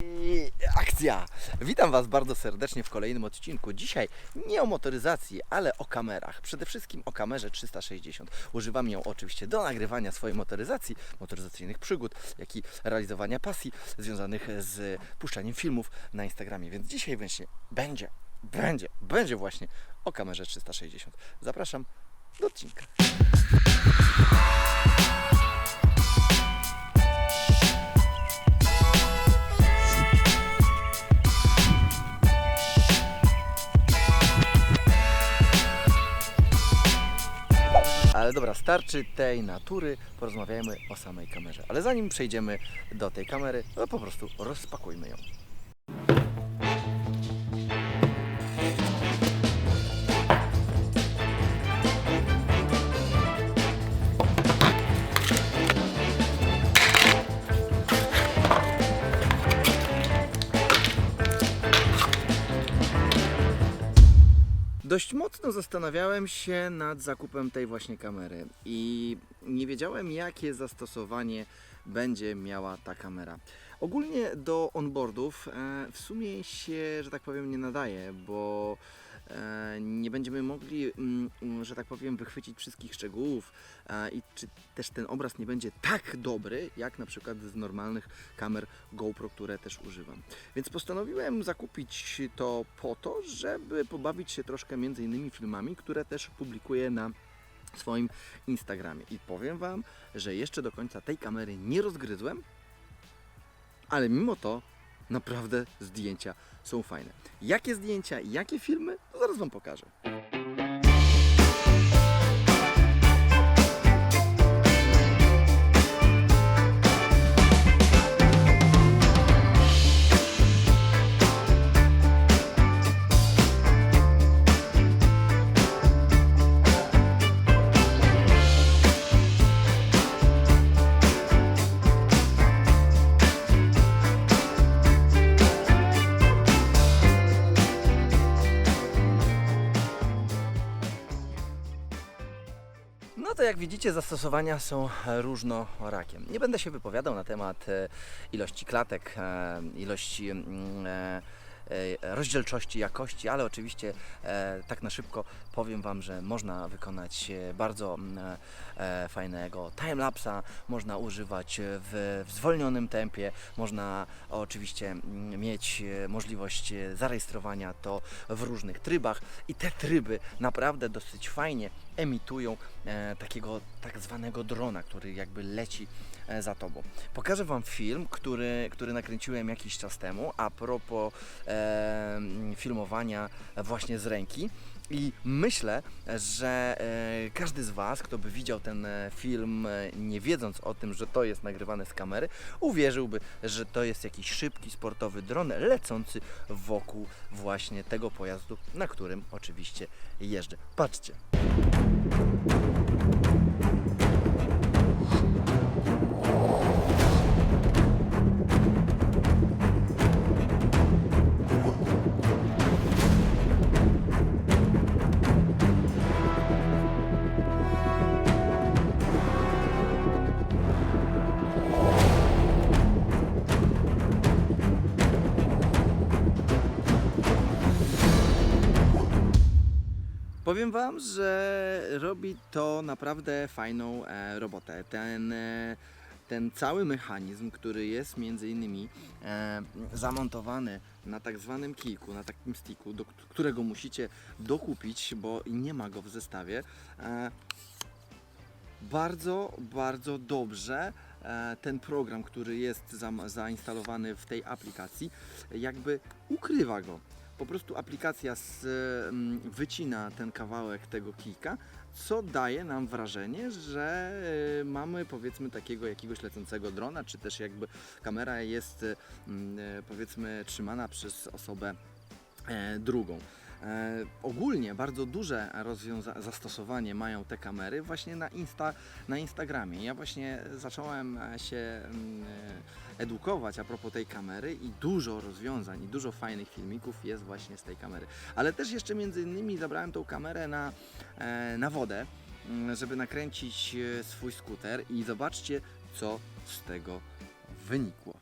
I akcja! Witam Was bardzo serdecznie w kolejnym odcinku. Dzisiaj nie o motoryzacji, ale o kamerach. Przede wszystkim o kamerze 360. Używam ją oczywiście do nagrywania swojej motoryzacji, motoryzacyjnych przygód, jak i realizowania pasji związanych z puszczaniem filmów na Instagramie. Więc dzisiaj właśnie będzie właśnie o kamerze 360. Zapraszam do odcinka. Ale dobra, starczy tej natury, porozmawiajmy o samej kamerze. Ale zanim przejdziemy do tej kamery, to po prostu rozpakujmy ją. Dość mocno zastanawiałem się nad zakupem tej właśnie kamery i nie wiedziałem, jakie zastosowanie będzie miała ta kamera. Ogólnie do onboardów w sumie się, że tak powiem, nie nadaje, bo nie będziemy mogli, że tak powiem, wychwycić wszystkich szczegółów i czy też ten obraz nie będzie tak dobry, jak na przykład z normalnych kamer GoPro, które też używam. Więc postanowiłem zakupić to po to, żeby pobawić się troszkę między innymi filmami, które też publikuję na swoim Instagramie. I powiem Wam, że jeszcze do końca tej kamery nie rozgryzłem, ale mimo to naprawdę zdjęcia są fajne. Jakie zdjęcia, jakie filmy, to zaraz Wam pokażę. No to jak widzicie, zastosowania są różnorakie. Nie będę się wypowiadał na temat ilości klatek, ilości rozdzielczości, jakości, ale oczywiście tak na szybko powiem Wam, że można wykonać bardzo fajnego timelapsa, można używać w zwolnionym tempie, można oczywiście mieć możliwość zarejestrowania to w różnych trybach i te tryby naprawdę dosyć fajnie emitują takiego tak zwanego drona, który jakby leci za Tobą. Pokażę Wam film, który nakręciłem jakiś czas temu a propos filmowania właśnie z ręki. I myślę, że każdy z Was, kto by widział ten film, nie wiedząc o tym, że to jest nagrywane z kamery, uwierzyłby, że to jest jakiś szybki, sportowy dron lecący wokół właśnie tego pojazdu, na którym oczywiście jeżdżę. Patrzcie. Powiem Wam, że robi to naprawdę fajną robotę. Ten cały mechanizm, który jest między innymi zamontowany na tak zwanym kijku, na takim sticku, do którego musicie dokupić, bo nie ma go w zestawie, bardzo dobrze ten program, który jest zainstalowany w tej aplikacji, jakby ukrywa go. Po prostu aplikacja wycina ten kawałek tego kijka, co daje nam wrażenie, że mamy powiedzmy takiego jakiegoś lecącego drona, czy też jakby kamera jest powiedzmy trzymana przez osobę drugą. Ogólnie bardzo duże zastosowanie mają te kamery właśnie na Instagramie. Ja właśnie zacząłem się edukować a propos tej kamery i dużo rozwiązań i dużo fajnych filmików jest właśnie z tej kamery. Ale też jeszcze między innymi zabrałem tą kamerę na wodę, żeby nakręcić swój skuter i zobaczcie, co z tego wynikło.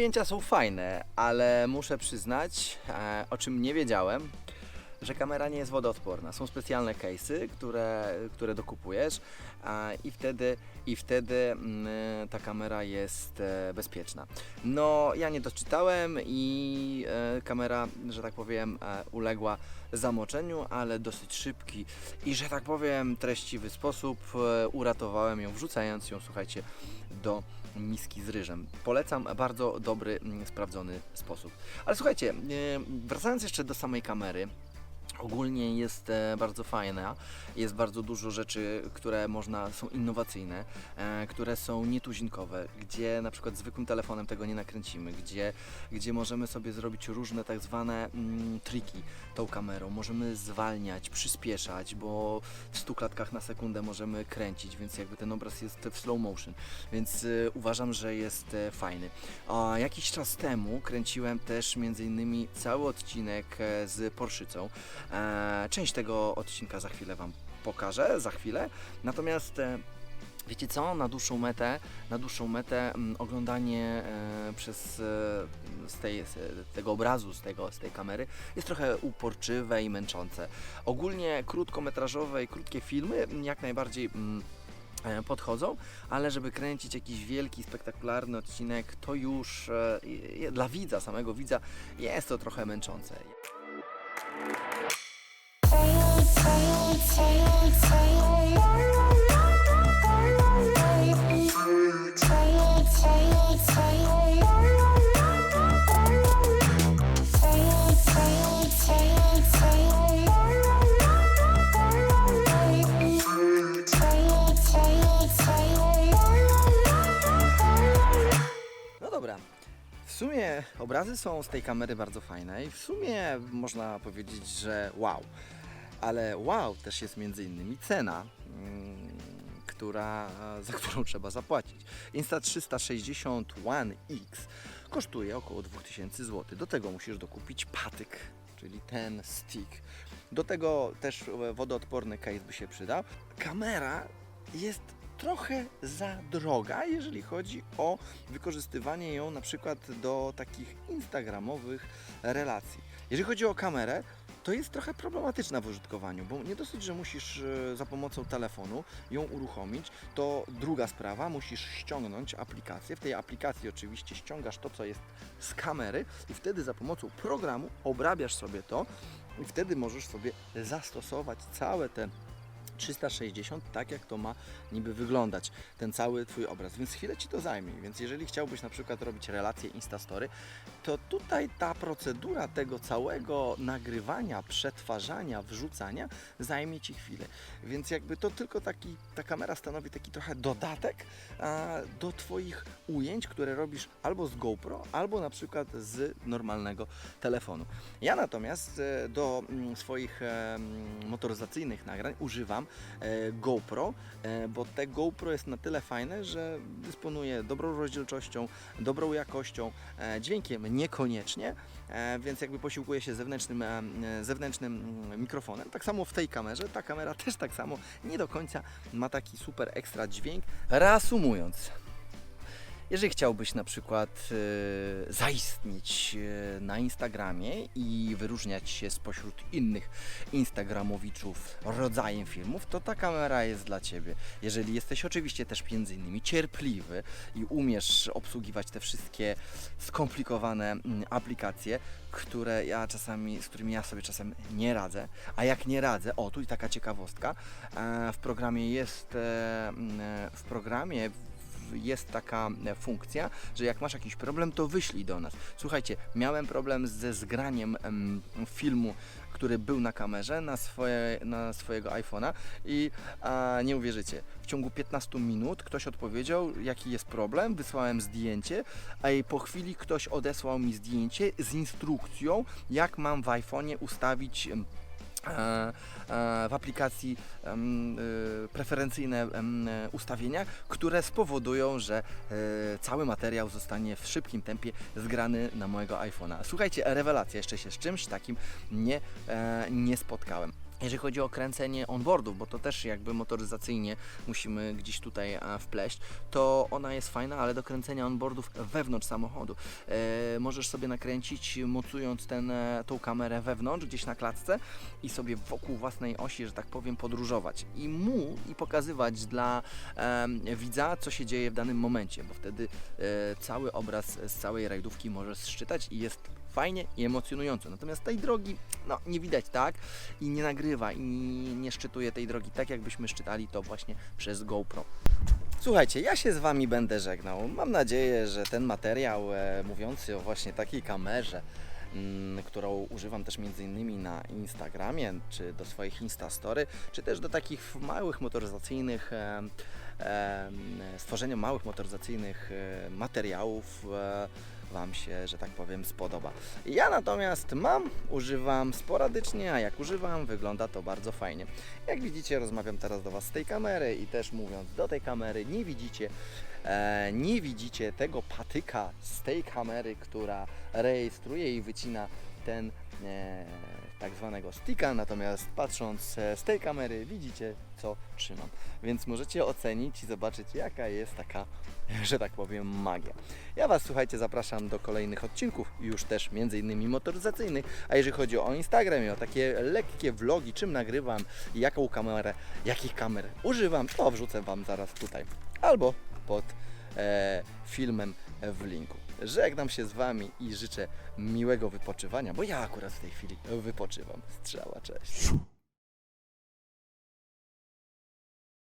Zdjęcia są fajne, ale muszę przyznać, o czym nie wiedziałem, że kamera nie jest wodoodporna. Są specjalne case'y, które dokupujesz i wtedy ta kamera jest bezpieczna. No, ja nie doczytałem i kamera, że tak powiem, uległa zamoczeniu, ale dosyć szybki i, że tak powiem, treściwy sposób uratowałem ją, wrzucając ją, słuchajcie, do miski z ryżem. Polecam, bardzo dobry, sprawdzony sposób. Ale słuchajcie, wracając jeszcze do samej kamery, ogólnie jest bardzo fajna, jest bardzo dużo rzeczy, które są innowacyjne, które są nietuzinkowe, gdzie na przykład zwykłym telefonem tego nie nakręcimy, gdzie możemy sobie zrobić różne tak zwane triki tą kamerą, możemy zwalniać, przyspieszać, bo w 100 klatkach na sekundę możemy kręcić, więc jakby ten obraz jest w slow motion, więc uważam, że jest fajny. Jakiś czas temu kręciłem też m.in. cały odcinek z Porszycą. Część tego odcinka za chwilę Wam pokażę, natomiast wiecie co, na dłuższą metę oglądanie tego obrazu, z tej kamery jest trochę uporczywe i męczące. Ogólnie krótkometrażowe i krótkie filmy jak najbardziej podchodzą, ale żeby kręcić jakiś wielki, spektakularny odcinek, to już dla widza, samego widza, jest to trochę męczące. No dobra. W sumie obrazy są z tej kamery bardzo fajne i w sumie można powiedzieć, że wow. Ale wow też jest między innymi cena, za którą trzeba zapłacić. Insta360 One X kosztuje około 2000 zł. Do tego musisz dokupić patyk, czyli ten stick. Do tego też wodoodporny case by się przydał. Kamera jest trochę za droga, jeżeli chodzi o wykorzystywanie ją na przykład do takich instagramowych relacji. Jeżeli chodzi o kamerę, to jest trochę problematyczna w użytkowaniu, bo nie dosyć, że musisz za pomocą telefonu ją uruchomić, to druga sprawa, musisz ściągnąć aplikację. W tej aplikacji oczywiście ściągasz to, co jest z kamery i wtedy za pomocą programu obrabiasz sobie to i wtedy możesz sobie zastosować całe te 360, tak jak to ma niby wyglądać, ten cały Twój obraz, więc chwilę Ci to zajmie, więc jeżeli chciałbyś na przykład robić relacje Instastory, to tutaj ta procedura tego całego nagrywania, przetwarzania, wrzucania zajmie Ci chwilę, więc jakby to tylko ta kamera stanowi taki trochę dodatek do Twoich ujęć, które robisz albo z GoPro, albo na przykład z normalnego telefonu. Ja natomiast do swoich motoryzacyjnych nagrań używam GoPro, bo te GoPro jest na tyle fajne, że dysponuje dobrą rozdzielczością, dobrą jakością, dźwiękiem niekoniecznie, więc jakby posiłkuje się zewnętrznym mikrofonem. Tak samo w tej kamerze, ta kamera też tak samo nie do końca ma taki super ekstra dźwięk. Reasumując, jeżeli chciałbyś na przykład zaistnieć na Instagramie i wyróżniać się spośród innych instagramowiczów rodzajem filmów, to ta kamera jest dla Ciebie. Jeżeli jesteś oczywiście też między innymi cierpliwy i umiesz obsługiwać te wszystkie skomplikowane aplikacje, z którymi ja sobie czasem nie radzę, a jak nie radzę, tu i taka ciekawostka, w programie jest taka funkcja, że jak masz jakiś problem, to wyślij do nas. Słuchajcie, miałem problem ze zgraniem filmu, który był na kamerze, na swojego iPhone'a i nie uwierzycie, w ciągu 15 minut ktoś odpowiedział, jaki jest problem, wysłałem zdjęcie, a po chwili ktoś odesłał mi zdjęcie z instrukcją, jak mam w iPhone'ie ustawić w aplikacji preferencyjne ustawienia, które spowodują, że cały materiał zostanie w szybkim tempie zgrany na mojego iPhone'a. Słuchajcie, rewelacja, jeszcze się z czymś takim nie spotkałem. Jeżeli chodzi o kręcenie onboardów, bo to też jakby motoryzacyjnie musimy gdzieś tutaj wpleść, to ona jest fajna, ale do kręcenia onboardów wewnątrz samochodu. Możesz sobie nakręcić, mocując tą kamerę wewnątrz, gdzieś na klatce i sobie wokół własnej osi, że tak powiem, podróżować i pokazywać dla widza, co się dzieje w danym momencie, bo wtedy cały obraz z całej rajdówki możesz szczytać i jest fajnie i emocjonująco. Natomiast tej drogi nie widać tak i nie nagrywa i nie szczytuje tej drogi tak, jakbyśmy szczytali to właśnie przez GoPro. Słuchajcie, ja się z Wami będę żegnał. Mam nadzieję, że ten materiał mówiący o właśnie takiej kamerze, którą używam też między innymi na Instagramie, czy do swoich Instastory, czy też do takich małych motoryzacyjnych stworzenia małych motoryzacyjnych materiałów Wam się, że tak powiem, spodoba. Ja natomiast używam sporadycznie, a jak używam, wygląda to bardzo fajnie. Jak widzicie, rozmawiam teraz do Was z tej kamery i też mówiąc do tej kamery, nie widzicie tego patyka z tej kamery, która rejestruje i wycina ten tak zwanego sticka, natomiast patrząc z tej kamery widzicie, co trzymam. Więc możecie ocenić i zobaczyć, jaka jest taka, że tak powiem, magia. Ja Was, słuchajcie, zapraszam do kolejnych odcinków, już też między innymi motoryzacyjnych, a jeżeli chodzi o Instagram i o takie lekkie vlogi, czym nagrywam, jaką kamerę, jakich kamer używam, to wrzucę Wam zaraz tutaj, albo pod filmem w linku. Żegnam się z Wami i życzę miłego wypoczywania, bo ja akurat w tej chwili wypoczywam. Strzała, cześć.